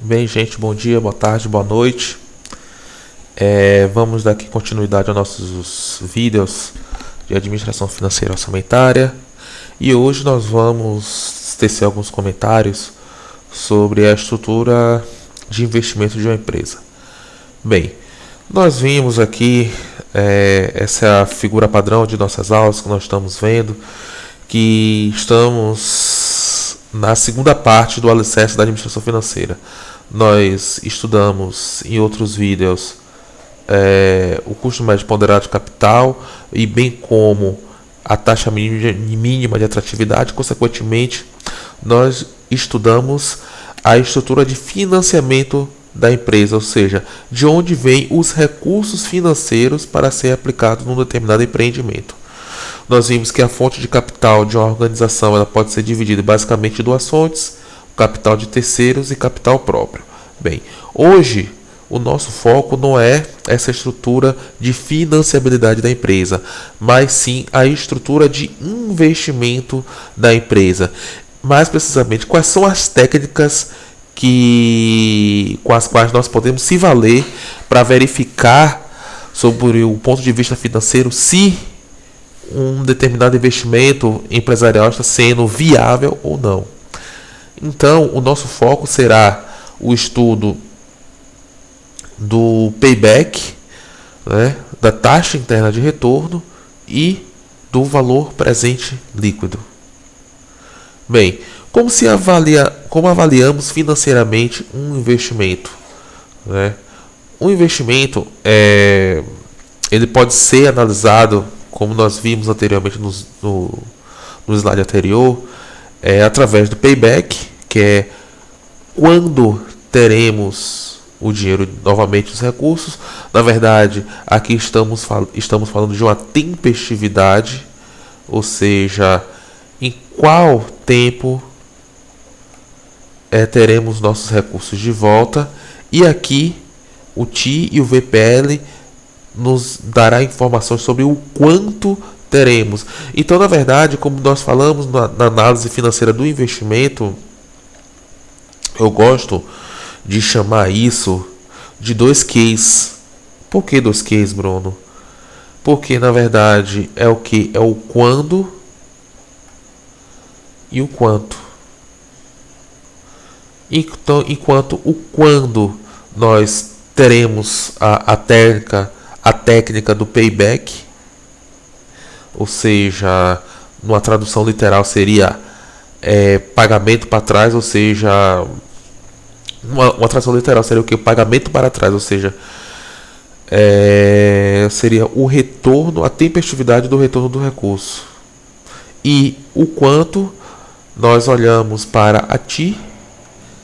Bem, gente, bom dia, boa tarde, boa noite. Vamos dar aqui continuidade aos nossos vídeos de administração financeira orçamentária. E hoje nós vamos tecer alguns comentários sobre a estrutura de investimento de uma empresa. Bem, nós vimos aqui, essa é a figura padrão de nossas aulas que nós estamos vendo, que estamos na segunda parte do alicerce da administração financeira. Nós estudamos em outros vídeos o custo médio ponderado de capital e bem como a taxa mínima de atratividade. Consequentemente, nós estudamos a estrutura de financiamento da empresa, ou seja, de onde vêm os recursos financeiros para ser aplicados num determinado empreendimento. Nós vimos que a fonte de capital de uma organização ela pode ser dividida basicamente em duas fontes: capital de terceiros e capital próprio. Bem, hoje o nosso foco não é essa estrutura de financiabilidade da empresa, mas sim a estrutura de investimento da empresa. Mais precisamente, quais são as técnicas com as quais nós podemos se valer para verificar sobre o ponto de vista financeiro se um determinado investimento empresarial está sendo viável ou não. Então, o nosso foco será o estudo do payback, da taxa interna de retorno e do valor presente líquido. Bem, como avaliamos financeiramente um investimento? Um investimento ele pode ser analisado, como nós vimos anteriormente no slide anterior, através do payback, que é quando teremos o dinheiro, novamente os recursos. Na verdade, aqui estamos falando de uma tempestividade, ou seja, em qual tempo teremos nossos recursos de volta. E aqui o TI e o VPL nos dará informações sobre o quanto teremos. Então, na verdade, como nós falamos na análise financeira do investimento, eu gosto de chamar isso de dois Qs. Por que dois Qs, Bruno? Porque na verdade é o que? É o quando e o quanto. Então, enquanto o quando nós teremos a técnica do payback, ou seja, numa tradução literal seria pagamento para trás, ou seja, uma tradução literal seria o que? Pagamento para trás, ou seja, seria o retorno, a tempestividade do retorno do recurso. E o quanto nós olhamos para a TI,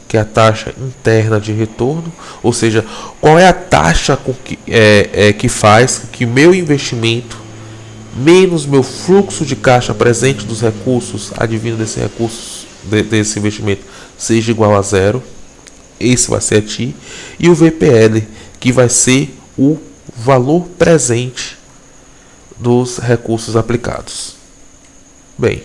que é a taxa interna de retorno, ou seja, qual é a taxa que faz que meu investimento menos meu fluxo de caixa presente dos recursos advindo desse recurso, desse investimento, seja igual a zero. Esse vai ser a TI. E o VPL, que vai ser o valor presente dos recursos aplicados. Bem,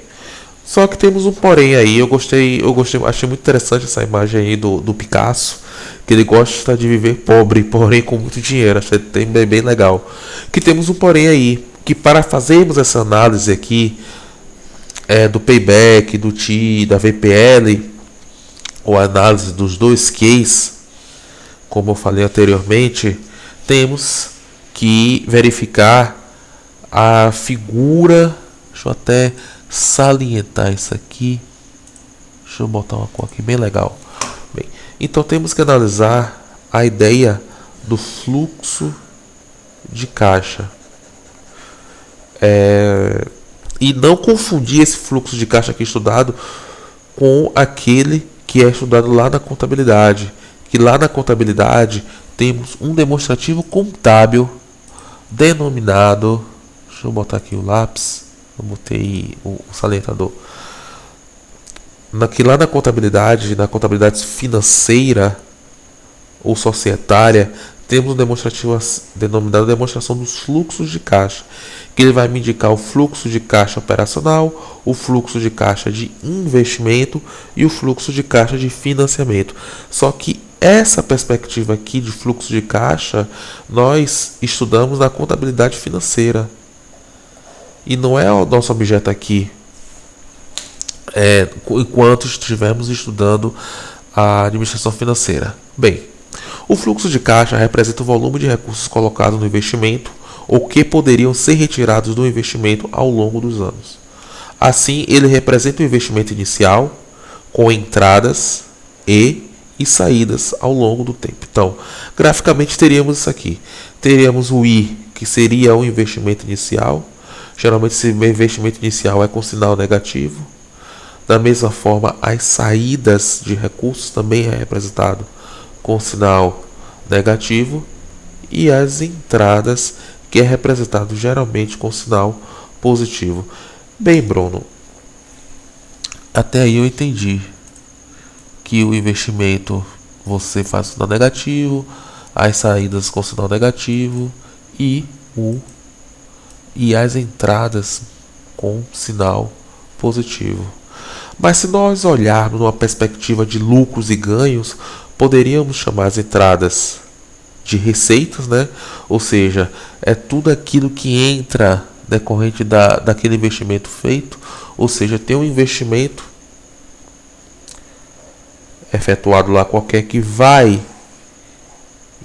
só que temos um porém aí. Eu gostei, achei muito interessante essa imagem aí do Picasso, que ele gosta de viver pobre, porém com muito dinheiro. Achei bem legal. Que temos um porém aí, que para fazermos essa análise aqui do payback, do TI, da VPL, ou análise dos dois Qs, como eu falei anteriormente, temos que verificar a figura. Deixa eu até salientar isso aqui. Deixa eu botar uma cor aqui bem legal. Bem, então temos que analisar a ideia do fluxo de caixa. E não confundir esse fluxo de caixa aqui estudado com aquele que é estudado lá na contabilidade. Que lá na contabilidade temos um demonstrativo contábil denominado, deixa eu botar aqui o lápis, eu botei o salientador. Que lá na contabilidade financeira ou societária, temos um demonstrativo denominado demonstração dos fluxos de caixa, que ele vai me indicar o fluxo de caixa operacional, o fluxo de caixa de investimento e o fluxo de caixa de financiamento. Só que essa perspectiva aqui de fluxo de caixa, nós estudamos na contabilidade financeira. E não é o nosso objeto aqui, enquanto estivermos estudando a administração financeira. Bem, o fluxo de caixa representa o volume de recursos colocados no investimento ou que poderiam ser retirados do investimento ao longo dos anos. Assim, ele representa o investimento inicial com entradas e saídas ao longo do tempo. Então, graficamente teríamos isso aqui. Teríamos o I, que seria o investimento inicial. Geralmente esse investimento inicial é com sinal negativo. Da mesma forma, as saídas de recursos também é representado com sinal negativo. E as entradas, que é representado geralmente com sinal positivo. Bem, Bruno, até aí eu entendi que o investimento você faz sinal negativo, as saídas com sinal negativo e as entradas com sinal positivo. Mas se nós olharmos numa perspectiva de lucros e ganhos, poderíamos chamar as entradas de receitas, né? Ou seja, é tudo aquilo que entra decorrente daquele investimento feito. Ou seja, tem um investimento efetuado lá qualquer que vai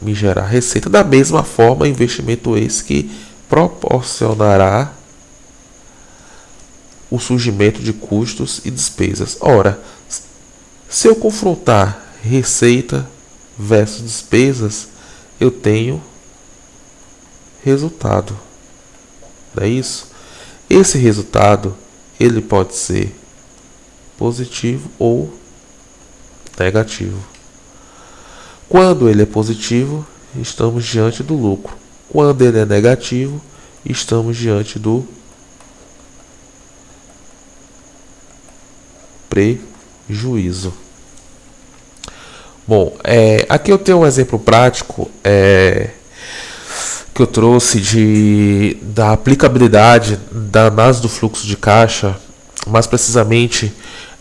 me gerar receita. Da mesma forma, investimento esse que proporcionará o surgimento de custos e despesas. Ora, se eu confrontar receita versus despesas, eu tenho resultado. Não é isso? Esse resultado, ele pode ser positivo ou negativo. Quando ele é positivo, estamos diante do lucro. Quando ele é negativo, estamos diante do prejuízo. Bom, aqui eu tenho um exemplo prático que eu trouxe da aplicabilidade da análise do fluxo de caixa, mais precisamente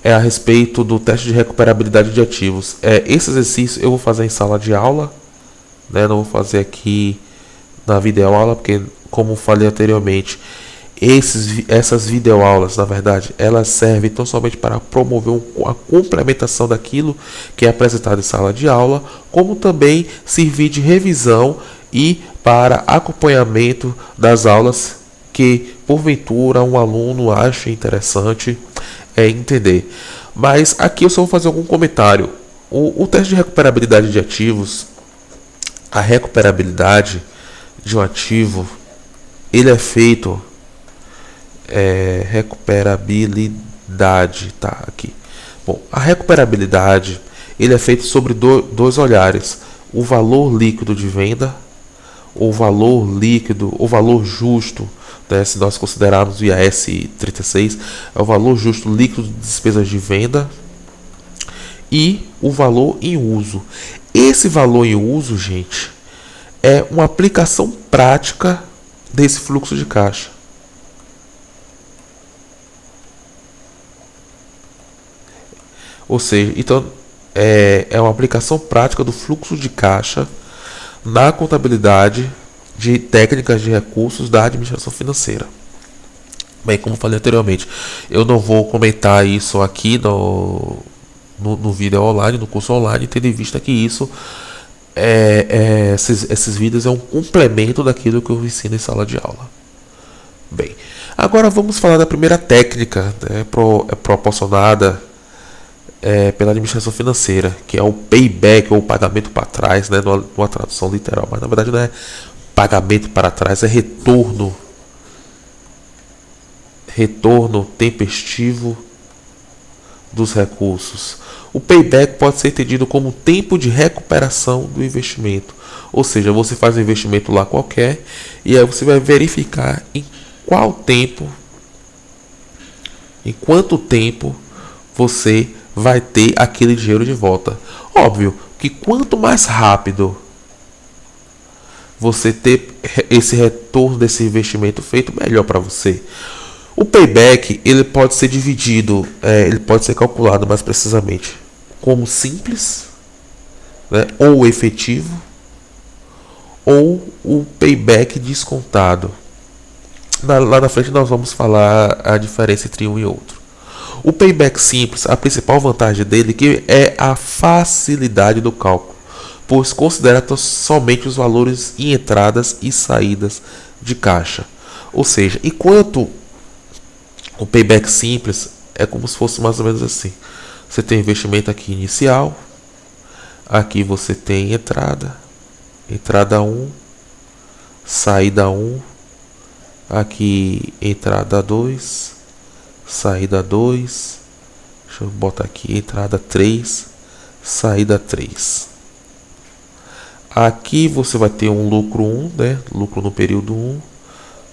a respeito do teste de recuperabilidade de ativos. Esse exercício eu vou fazer em sala de aula, né? Não vou fazer aqui na videoaula, porque, como falei anteriormente, essas videoaulas, na verdade, elas servem tão somente para promover a complementação daquilo que é apresentado em sala de aula, como também servir de revisão e para acompanhamento das aulas que, porventura, um aluno acha interessante entender. Mas aqui eu só vou fazer algum comentário. O teste de recuperabilidade de ativos, a recuperabilidade de um ativo, ele é feito recuperabilidade, tá aqui. Bom, a recuperabilidade, ele é feito sobre dois olhares: o valor líquido de venda, o valor líquido, o valor justo, né, se nós considerarmos o IAS 36, é o valor justo líquido de despesas de venda, e o valor em uso. Esse valor em uso, gente, é uma aplicação prática desse fluxo de caixa. Ou seja, então é uma aplicação prática do fluxo de caixa na contabilidade de técnicas de recursos da administração financeira. Bem, como falei anteriormente, eu não vou comentar isso aqui no vídeo online, no curso online, tendo em vista que isso esses vídeos é um complemento daquilo que eu ensino em sala de aula. Bem, agora vamos falar da primeira técnica, né, proporcionada pela administração financeira, que é o payback, ou pagamento para trás, né, numa tradução literal, mas na verdade não é pagamento para trás, é retorno tempestivo dos recursos. O payback pode ser entendido como tempo de recuperação do investimento, ou seja, você faz um investimento lá qualquer e aí você vai verificar em quanto tempo você vai ter aquele dinheiro de volta. Óbvio que quanto mais rápido você ter esse retorno desse investimento feito, melhor para você. O payback, ele pode ser dividido, ele pode ser calculado mais precisamente como simples, né, ou efetivo, ou o payback descontado. Lá na frente nós vamos falar a diferença entre um e outro. O payback simples, a principal vantagem dele é a facilidade do cálculo, pois considera somente os valores em entradas e saídas de caixa. Ou seja, enquanto o payback simples é como se fosse mais ou menos assim. Você tem investimento aqui inicial, aqui você tem entrada 1, saída 1, aqui entrada 2, saída 2, deixa eu botar aqui entrada 3, saída 3. Aqui você vai ter um lucro 1, né? Lucro no período 1,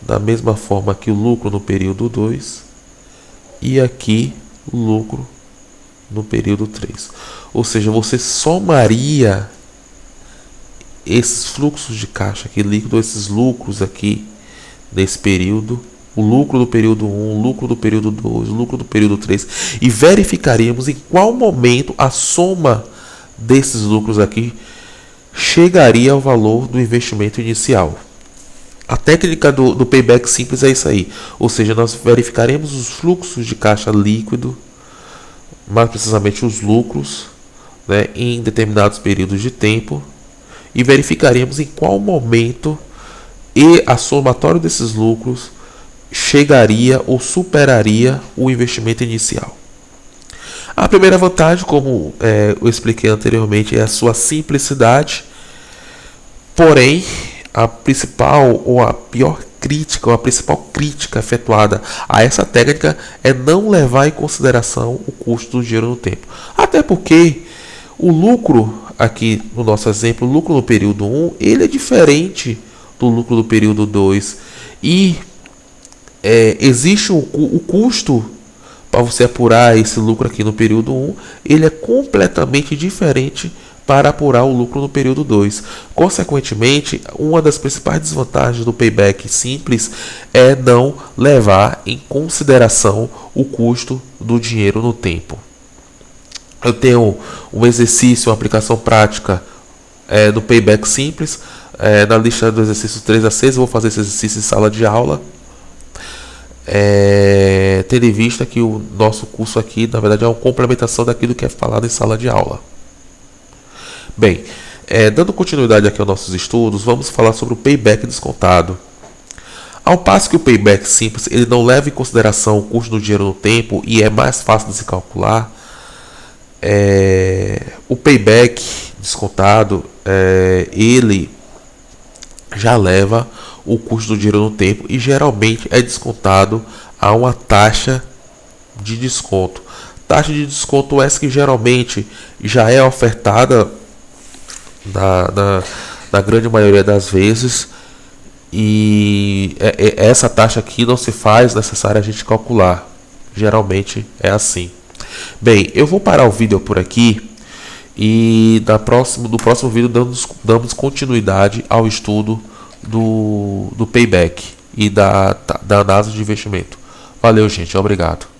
da mesma forma que o lucro no período 2, e aqui o lucro no período 3. Ou seja, você somaria esses fluxos de caixa aqui líquido, esses lucros aqui nesse período, o lucro do período 1, o lucro do período 2, o lucro do período 3, e verificaríamos em qual momento a soma desses lucros aqui chegaria ao valor do investimento inicial. A técnica do payback simples é isso aí, ou seja, nós verificaremos os fluxos de caixa líquido, mais precisamente os lucros, né, em determinados períodos de tempo, e verificaremos em qual momento a somatório desses lucros chegaria ou superaria o investimento inicial. A primeira vantagem, como eu expliquei anteriormente, é a sua simplicidade, porém a principal ou a pior crítica, ou a principal crítica efetuada a essa técnica é não levar em consideração o custo do dinheiro no tempo. Até porque o lucro, aqui no nosso exemplo, o lucro no período 1, ele é diferente do lucro do período 2. E existe o custo para você apurar esse lucro aqui no período 1, ele é completamente diferente para apurar o lucro no período 2. Consequentemente, uma das principais desvantagens do payback simples é não levar em consideração o custo do dinheiro no tempo. Eu tenho um exercício, uma aplicação prática do payback simples na lista do exercício 3 a 6. Eu vou fazer esse exercício em sala de aula, tendo em vista que o nosso curso aqui, na verdade, é uma complementação daquilo que é falado em sala de aula. Bem, dando continuidade aqui aos nossos estudos, vamos falar sobre o payback descontado. Ao passo que o payback simples ele não leva em consideração o custo do dinheiro no tempo e é mais fácil de se calcular, o payback descontado ele já leva o custo do dinheiro no tempo e geralmente é descontado a uma taxa de desconto. Taxa de desconto essa que geralmente já é ofertada na grande maioria das vezes, e essa taxa aqui não se faz necessário a gente calcular, geralmente é assim. Bem, eu vou parar o vídeo por aqui e no próximo vídeo damos continuidade ao estudo do payback e da análise de investimento. Valeu, gente, obrigado.